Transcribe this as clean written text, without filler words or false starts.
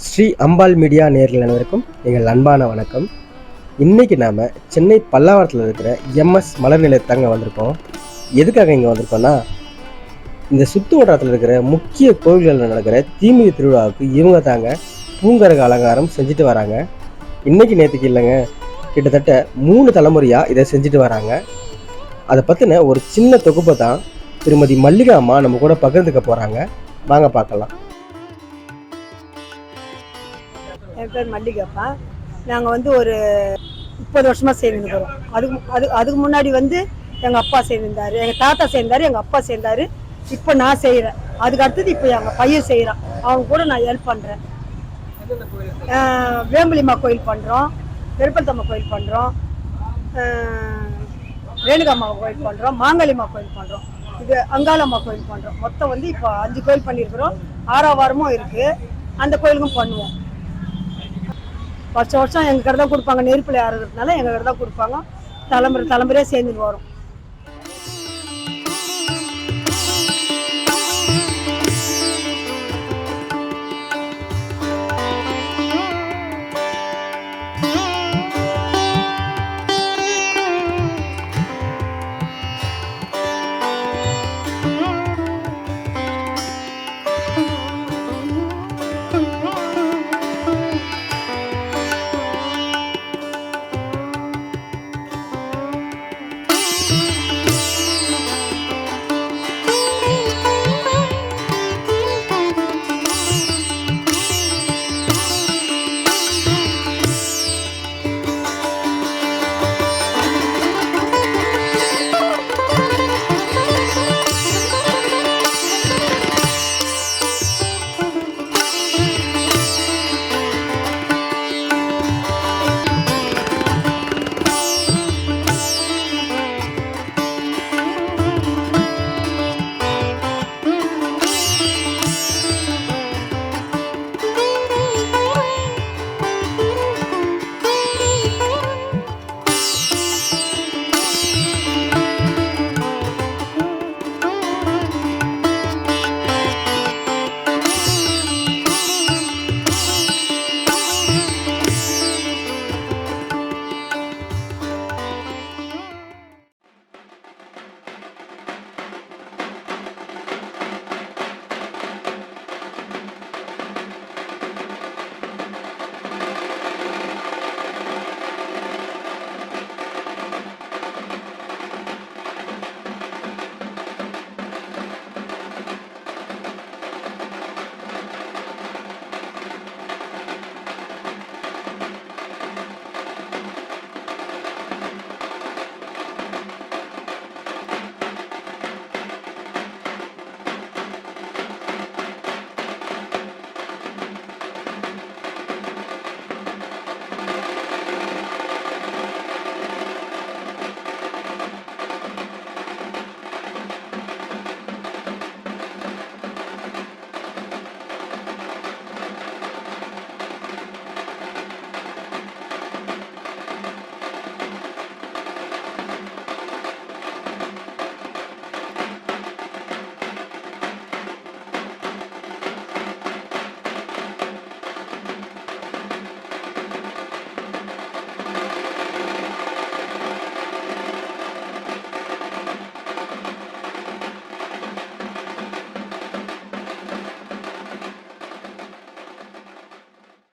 ஸ்ரீ அம்பாள் media நேயர்கள் அனைவருக்கும் எங்கள் அன்பான வணக்கம். இன்றைக்கி நாம் சென்னை பல்லாவரத்தில் இருக்கிற எம்எஸ் மலர் நிலையத்தாங்க வந்திருக்கோம். எதுக்காக இங்கே வந்திருக்கோன்னா, இந்த சுற்று வட்டாரத்தில் இருக்கிற முக்கிய கோவில்களில் நடக்கிற தீமிதி திருவிழாவுக்கு இவங்க தாங்க பூங்கரக அலங்காரம் செஞ்சுட்டு வராங்க. இன்றைக்கி நேற்றுக்கு இல்லைங்க, கிட்டத்தட்ட 3 தலைமுறையாக இதை செஞ்சுட்டு வராங்க. அதை பற்றின ஒரு சின்ன தொகுப்பை தான் திருமதி மல்லிகா அம்மா நம்ம கூட பகிர்ந்துக்க போகிறாங்க. வாங்க பார்க்கலாம். என் பேர் மல்லிகாப்பா. நாங்கள் வந்து ஒரு 30 வருஷமாக செய்திருக்கிறோம். அதுக்கு முன்னாடி வந்து எங்கள் அப்பா செய்திருந்தார், எங்கள் தாத்தா செய்தார், எங்கள் அப்பா செய்தார். இப்போ நான் செய்கிறேன். அதுக்கு அடுத்தது இப்போ எங்கள் பையன் செய்கிறான். அவங்க கூட நான் ஹெல்ப் பண்ணுறேன். வேம்பலிம்மா கோயில் பண்ணுறோம், பெருப்பத்தம்மா கோயில் பண்ணுறோம், ரேணுகாம்மா கோயில் பண்ணுறோம், மாங்கலிம்மா கோயில் பண்ணுறோம், இது அங்காளம்மா கோயில் பண்ணுறோம். மொத்தம் வந்து இப்போ 5 கோயில் பண்ணியிருக்கிறோம். 6ஆம் வாரமும் இருக்குது. அந்த கோயிலுக்கும் பண்ணுவோம். வருஷம் வருஷம் எங்கள் கடை தான் கொடுப்பாங்க. நெருப்பில் ஆறுறதுனால எங்கள் கடை தான் கொடுப்பாங்க. தலைமுறையாக சேர்ந்துட்டு வரும்.